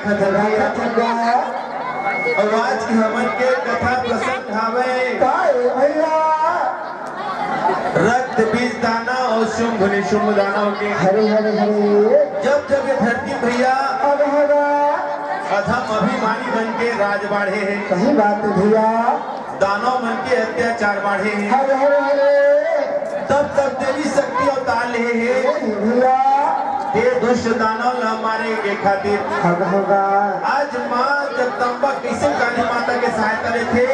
राखत भैया आवाज की हमन के कथा प्रसंग हावे भैया रक्त बीज दाना और शुंभ निशुंभ दानव के हरे हरे हरे जब जब ये धरती भैया अधम अभिमानी बन के राज बाढ़े हैं सही बात है भैया दानव मन के अत्याचार बाढ़े हैं हरे हरे हरे तब तब देवी शक्ति अवतार ले है भैया ये दुष्ट दानव न मारे के खातिर होगा आज माँ जगदम्बा कैसे काली माता के सहायता लेते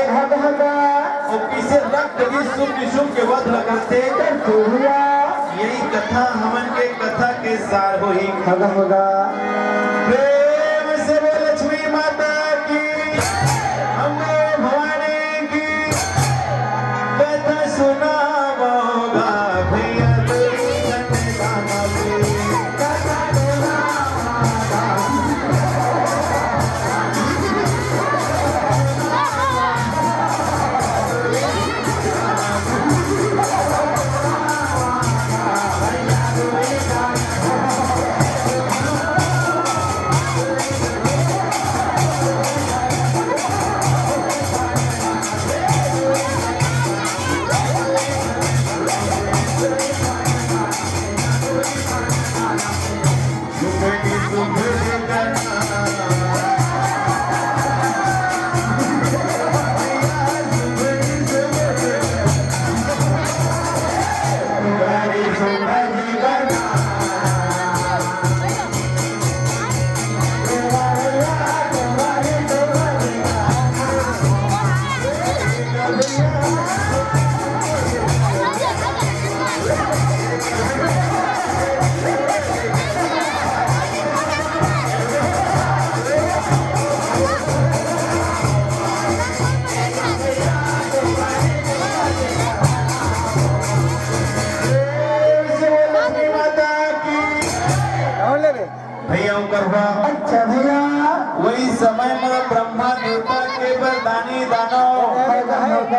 और किसे रक्त भी शुभ निशुभ के वध करते भैया यही कथा हमन के कथा के सार होई होगा प्रेम से बोल लक्ष्मी माता की अम्बे भवानी की कथा सुनावोगा भैया अच्छा भैया वही समय में ब्रह्मा देवता के वरदानी दानव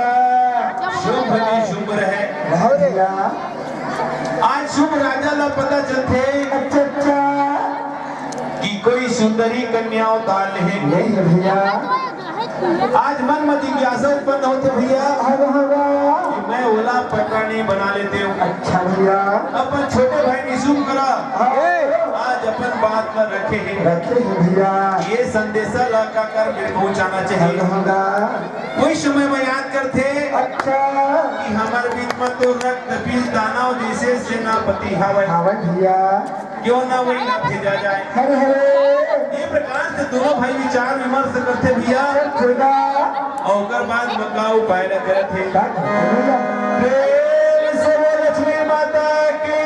शुभ निशुभ रहे आज शुभ राजा ला पता चलते अच्छा कि कोई सुंदरी कन्या उतार ले नहीं भैया आज मन में जिज्ञासा उत्पन्न होते भैया कि मैं ओला पटानी बना लेते हूँ अच्छा भैया अपन छोटे भाई निशुभ करा आज अपन बात पर रखे हैं भैया ये संदेशा लगा कर पहुँचाना चाहिए कोई समय में याद करते अच्छा कि हमारे बीच में तो रक्त बीज दानव जैसे सेनापति हवे भैया क्यों ना वही ना भेजा जाए हरे हरे ये प्रकार से दोनों भाई विचार विमर्श करते भैया और उसके बाद मका उपाय न करते प्रेम से बोल लक्ष्मी माता की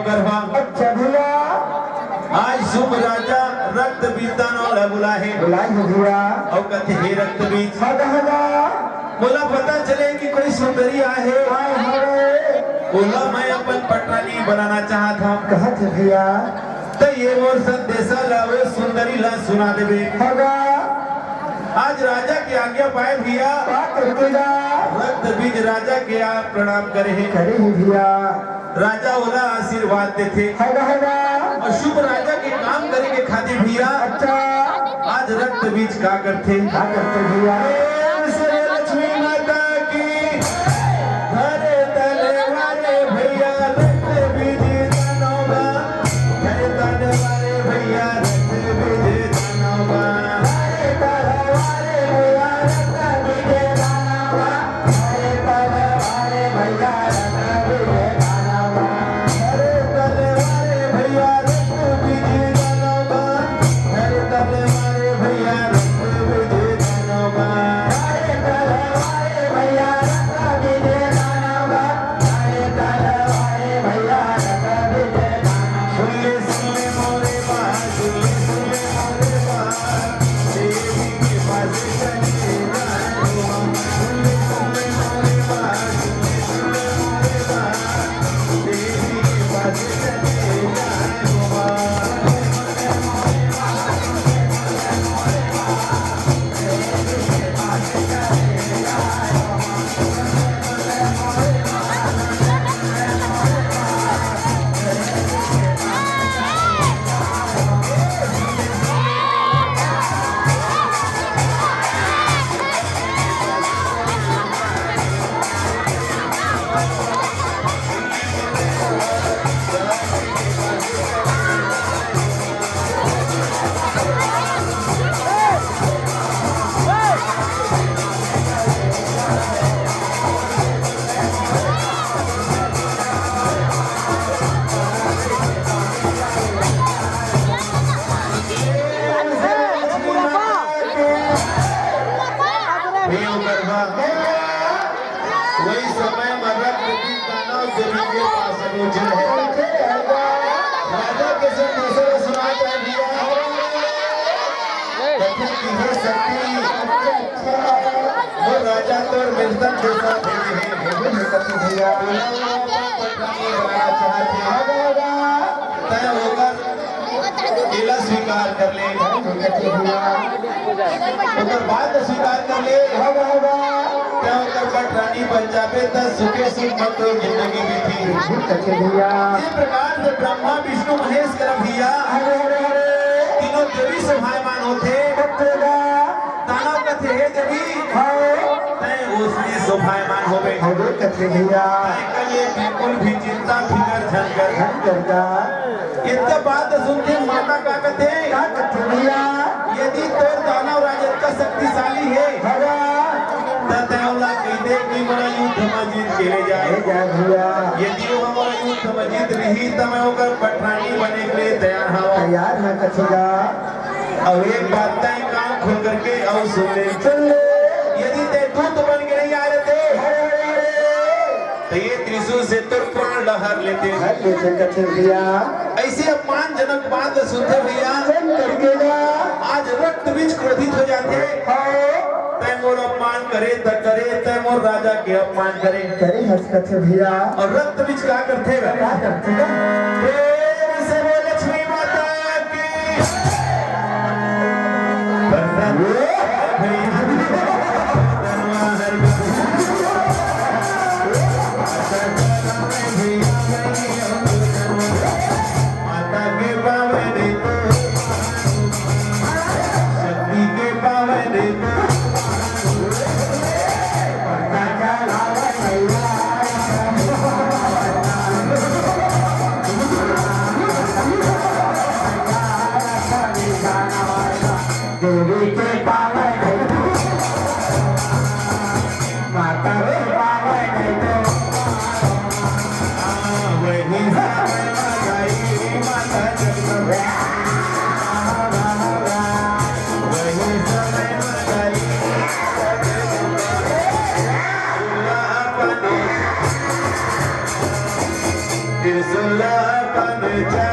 गरबा अच्छा भैया आज शुभ राजा रक्त बीजदान और बुला है बुलाई हो भैया और कहते हे रक्त बीज हगा बोला पता चले कि कोई सुंदरी आए है हाय हाय बोला मैं अपन पटरानी बनाना चाहता हूँ कहत है भैया तो ये मोर संदेशा लावे सुंदरी ला सुना देवे हगा आज राजा की आज्ञा पाए भैया बात करकेगा रक्त बीज राजा के आप प्रणाम करे हैं करे ही भैया राजा ओला आशीर्वाद देते हगा और शुभ राजा के काम करे के खातिर भैया अच्छा आज रक्त बीज का करते क्या करते भैया श्री लक्ष्मी माता की धरे तले वाले भैया रक्त बीज दानोबा धरे तले वाले भैया रक्त बीज दानोबा हरे तले वाले भैया रत्न बीजे दानवा हरे तले वाले भैया रत्न बीजे दानवा धरे तले वाले भैया रक्त बीज दानोबा धरे तले वाले भैया रक्त बीज दानोबा हरे तले वाले भैया रत्न बीजे दानवा हरे तले वाले भैया रत्न बीजे दानवा सुनले सुनले मोरे बात सुनले सुनले मोरे बात देवी के पास चले जाऊँ सुनले सुनले मोरे बात सुनले सुनले मोरे बात देवी के पास चले जाऊँ देव गरबा वही समय में रक्त बीज दानव देवी के पास पहुंचे है राजा के संदेशा सुना जा दिया कथन की है शक्ति वो राजा तो मिलतन जैसा देवी है कथी भैया पटरानी बनाना चाहते तय होकर केला स्वीकार कर ले कथी भैया उधर बात स्वीकार कर ले हगा क्या होकर पटरानी बन जावे तो सुखे सुख मत हो जिंदगी में थी कथी भैया इसी प्रकार से ब्रह्मा विष्णु महेश कर भैया हरे हरे हरे तीनों देवी शोभायमान होते कथेगा दानव कथे हे देवी हाय तय उसने शोभायमान होवे हरे कथी भैया तय का ये बिल्कुल भी चिंता फिकर झंझट धन करगा इतना बात सुनते माता का कहते क्या कथी भैया यदि तो दानव राज इतना शक्तिशाली है हगा ततौला कहते कि मोरा युद्ध में जीत के ले जाए जय भैया यदि वो हमारा युद्ध में जीत रही तो मैं होकर पटरानी बने के लिए तैयार हूँ तैयार है कथेगा और एक बात तय कान खोल करके और सुन ले सुन ले यदि ते दूत बन के नहीं आ रहे थे हरे हरे हरे तो ये त्रिशूल से तुर प्राण लहर लेते हर लेते कथी भैया ऐसे अपमानजनक बात सुनते भैया सुन करकेगा आज रक्त बीज क्रोधित हो जाते हाय तय मोर अपमान करे तय मोर राजा के अपमान करे करे हंस कथी भैया और रक्त बीज क्या करते क्या करतेगा प्रेम से बोल लक्ष्मी माता की बरसात माता के पावन शक्ति के पावन देवी के पावन माता के पावन वही समय लगाई माता जगदम्बा वही समय लगाई त्रिशूल बन जा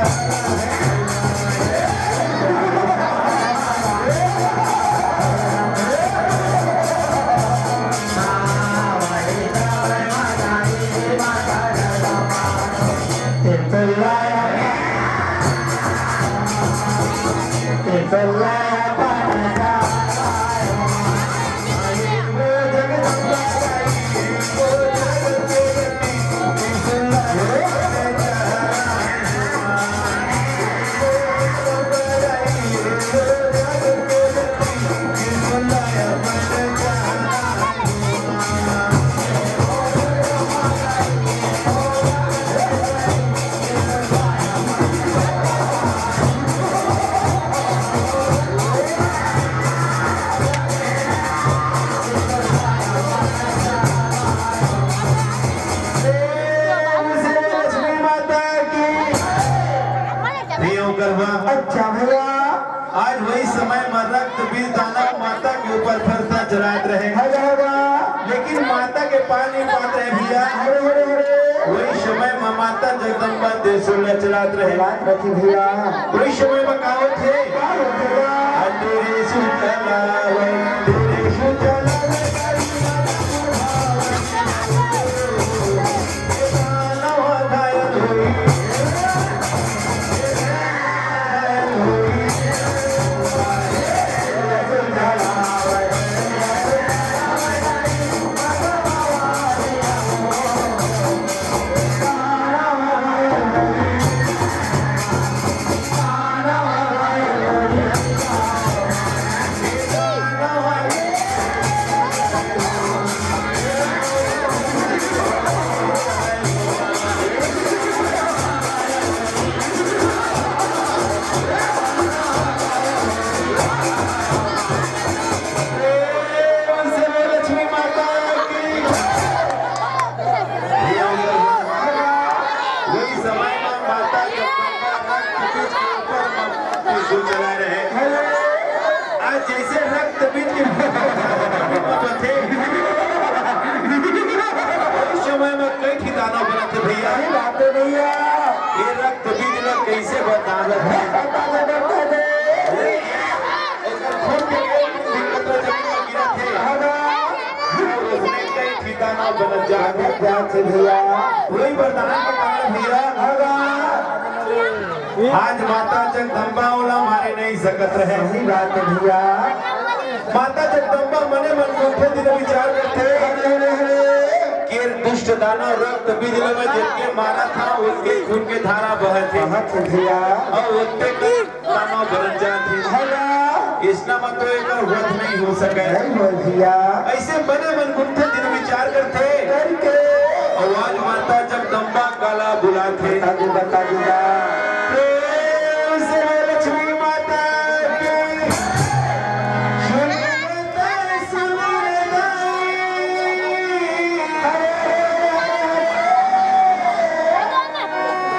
अच्छा भैया आज वही समय में रक्त बीज दानव माता के ऊपर फरसा चलाते रहे, लेकिन माता के पानी पाते रहे भैया। वही समय में माता जगदम्बा देशोला चलाते रहे। वही समय में कहावत है तेरे सुतला तेरे सुतला चला रहे। आज जैसे रक्त बीज के थे उस समय में कई ठिकाना बना थे भैया। ये रक्त बीज लोग कैसे बतावत है खून के उसने कई ठिकाना बन जाते भैया। वही वरदान का कारण भैया आज माता जगदम्बा ओला मारे नहीं सकत रहे। भैया माता जगदम्बा मने मन उठे दिन विचार करते कि दुष्ट दानव रक्त बीज में जिनके मारा था उनके खून के धारा बहे थे भैया और उनके कई दानव बन जाते। इसका मतलब एक वध नहीं हो सके भैया ऐसे बने मन उठे दिन विचार करते और आज माता जगदम्बा काला बुलाते। बता दिया लक्ष्मी माता की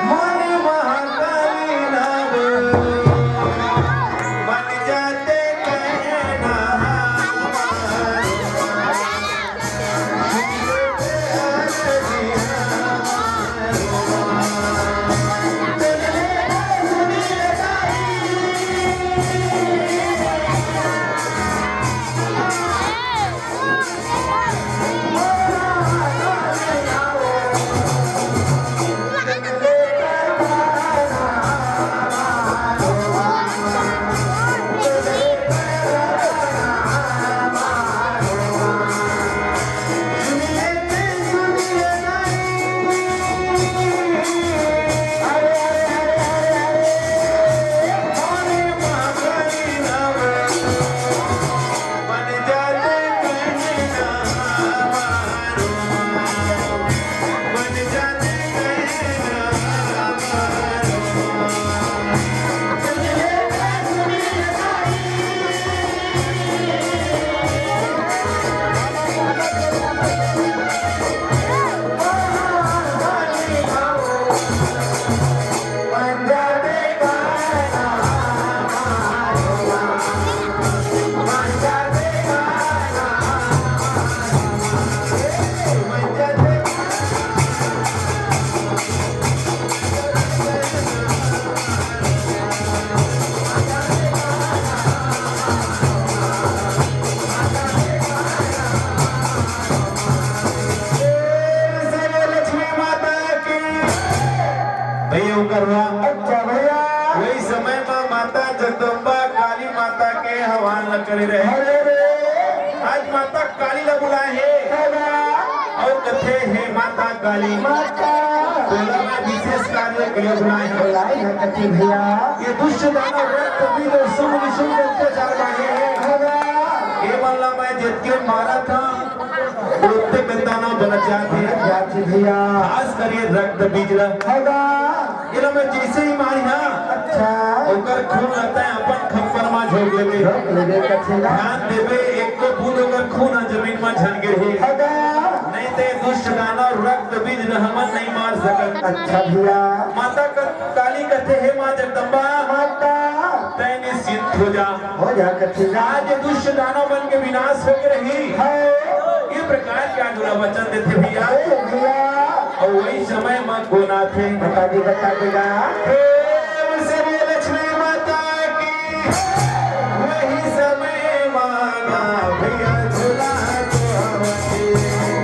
मन महाकाली नाम बन जाते कहना भैया भैया करवा अच्छा भैया वही समय में माता जगदम्बा काली माता के हवान न करे रहे। अरे रे आज माता काली ला बुलाए है और कथे है माता काली माता बोला मैं विशेष कार्य के लिए बुलाए हैं। बुलाए है कथी भैया ये दुष्ट दानव रक्त बीज और सुन विषुम के अत्याचार बढ़े हैं। ये मल्ला मैं जित के मारा था उतने बेदाना बन जाते जाती भैया खास कर ये रक्त बीज ला ये ला मैं जैसे ही मारी ना अच्छा ओकर खून लगता है अपन खप्पर में झोंक लेवे रोक लेवे कथेला ध्यान देवे एक को बूंद ओकर खून जमीन में झन गिरे नहीं ते दुष्ट दानव रक्त बीज हमन नहीं मार सकत। अच्छा भैया माता काली कहते हे माँ जगदम्बा माता तै निश्चिंत हो जा कथेला आज दुष्ट दानव बन के विनाश हो के रही ये प्रकार क्या जुड़ा वचन देते भैया भैया और वही समय में कोना थे बता देगा प्रेम से बोल लक्ष्मी माता की वही समय मांगा भैया झूला तो हमारे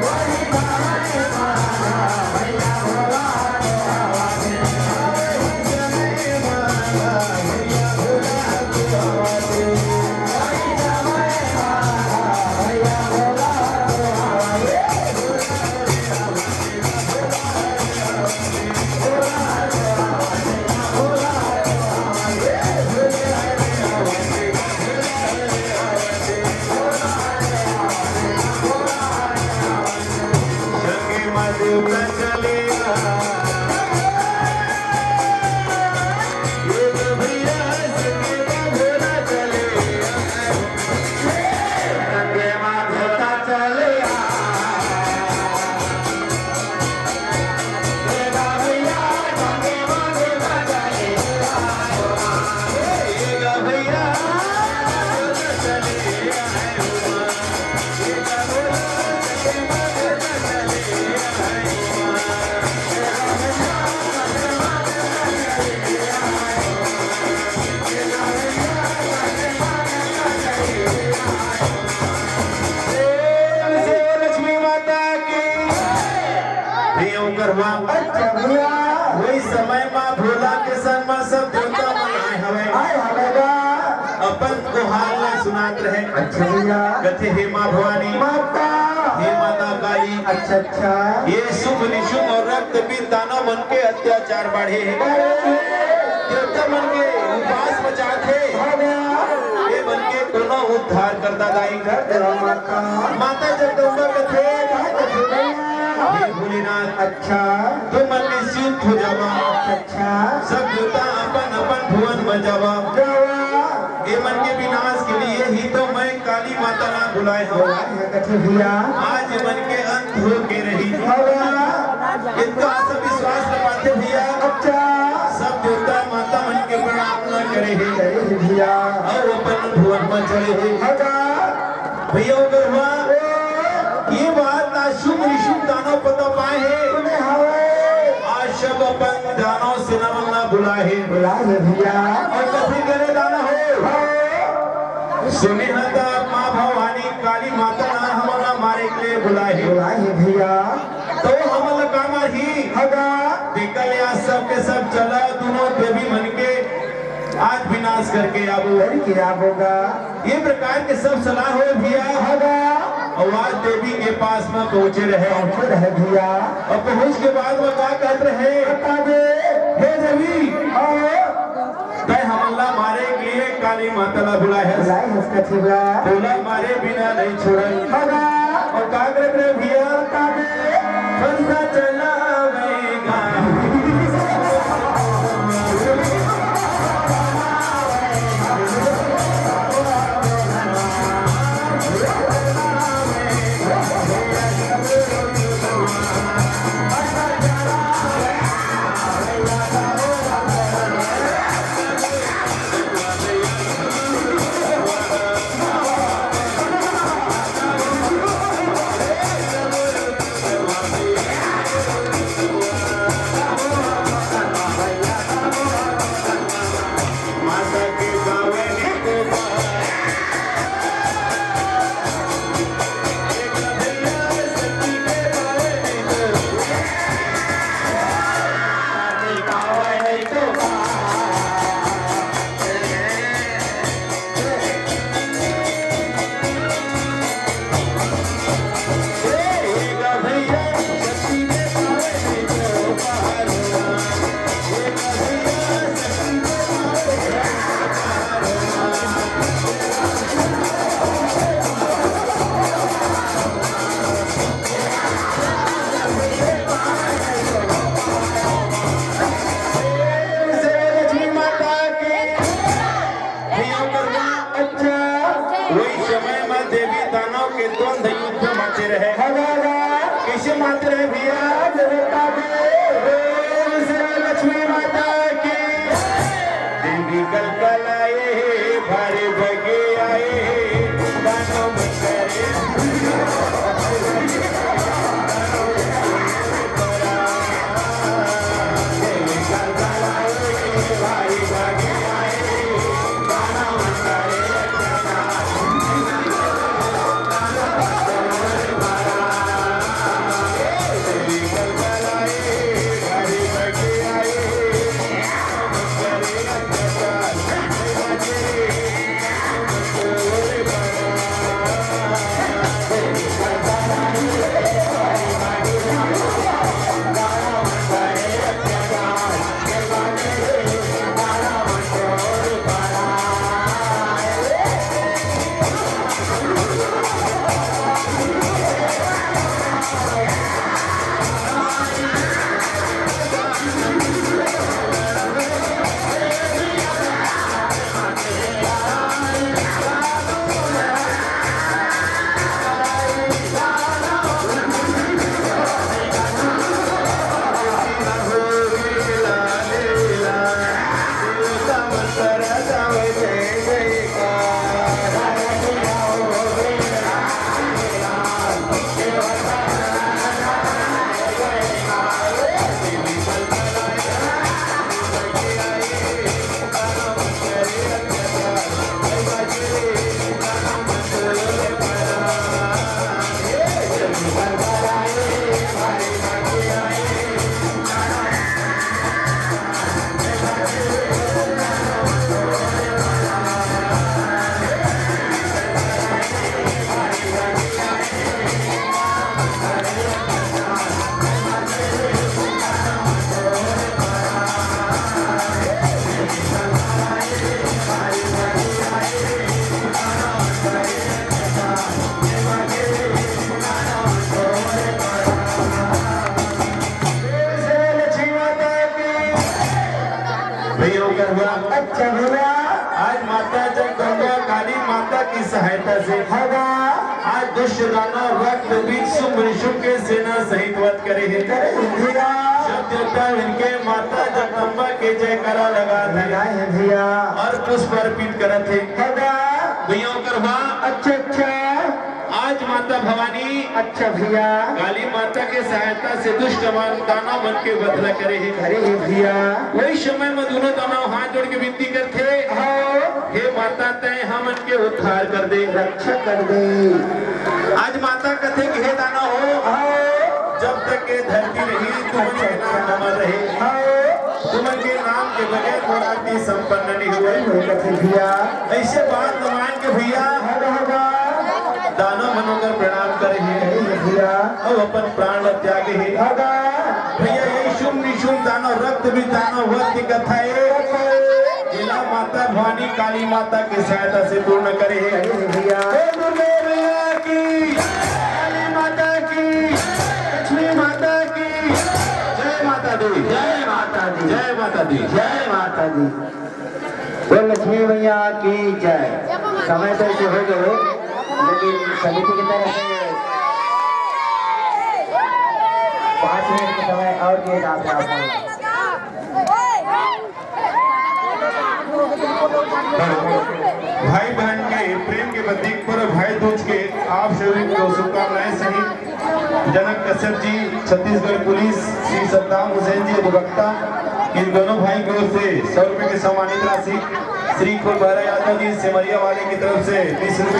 वही समय मांगा भैया झूला तो हमारे वही समय मांगा भैया झूला तो हमारे वही समय मांगा भैया झूला तो हमारे संगे माधव का चलेगा ये तो भैया संगे माधव का चलेगा संगे माधव का चलेगा भैया संगे माधव का चलेगा भैया लक्ष्मी माता की करवा अच्छा भैया वही समय माँ भोला के संग में सब देवता मनाए हवे आए हमेगा अपन को हाल में सुनात रहे अच्छा भैया कथे हे माँ भवानी माता हे माता काली अच्छा अच्छा ये शुभ निशुभ और रक्त बीज दानव मन के अत्याचार बढ़े हैं देवता मन के उपास बचाते ये मन के कोनो उद्धार करता दाई माता माता जगदम्बा कथे हे भोलेनाथ अच्छा तो मन निश्चिंत हो जावा अच्छा सब देवता अपन अपन भुवन में जावा ये मन के विनाश के लिए ही तो मैं काली माता ना बुलाए हूँ कथी भैया आज मन के अंत हो के रही इतना सब विश्वास न पाते भैया अच्छा सब देवता माता मन के प्रणाम न करे है भैया और अपन भुवन में चले है भैया अगर हुआ ये बात ना शुभ निशुभ दानव पता पाए है आज सब अपन दानव से न बुलाए है बुलाए भैया और कथी करे दाना हो सुने हता माँ भवानी काली माता ना हमारा मारे के लिए बुलाए भैया तो हमला काम ही निकल या सब के सब चला दोनों देवी मन के आज विनाश करके आबो क्या होगा ये प्रकार के सब सलाह हो भैया और आज देवी के पास में पहुँचे रहे भैया और पहुँच के बाद में क्या कहते रहे हे देवी तय हमला मारे के लिए काली माता ला बुलाए है बोला मारे बिना नहीं छोड़ा और का करत रहे भैया फंसा चलावेगा आयोजन हुआ। अच्छा भैया आज माता जगदम्बा काली माता की सहायता से होगा आज दुष्ट दानव रक्त बीज शुंभ निशुंभ के सेना सहित वध करे हैं। भैया सब देवता इनके माता जगदम्बा के जयकारा लगाते हैं लगाए हैं भैया और पुष्प अर्पित करते हैं। होगा भैया कर हुआ अच्छा अच्छा आज माता भवानी अच्छा भैया काली माता के सहायता से दुष्ट दानव मन के बदला करे हैं। अरे भैया वही समय में दोनों दानव हाथ जोड़ के विनती करते हो हे माता तय हम के उद्धार कर दे रक्षा कर दे आज माता कथे कि हे दानव हो जब तक ये धरती रही तुम के नाम अमर रहे तुम के नाम के बगैर मुरादी संपन्न नहीं हुए। भैया ऐसे बात न मान के भैया होगा दानव मनोकर प्रणाम करे हैं भैया और अपन प्राण त्यागे हैं। होगा भैया यही शुभ निशुभ दानव रक्त भी दानव वध की कथा है जिला माता भवानी काली माता की सहायता से पूर्ण करे हैं। भैया की काली माता की लक्ष्मी माता की जय माता दी जय माता दी जय माता दी। जय माता दी बोल लक्ष्मी मैया की जय। समय तो ऐसे हो गए लेकिन समिति की तरफ से 5 मिनट का समय और दिए जाते हैं भाई बहन के प्रेम के प्रतीक पर भाई दूज के आप सभी को शुभकामनाएं सही जनक कश्यप जी छत्तीसगढ़ पुलिस श्री सद्दाम हुसैन जी अधिवक्ता इन दोनों भाई की ओर से 100 रुपए की सम्मानित राशि श्री कुलभैरव यादव जी सिमरिया वाले की तरफ से 20 रुपए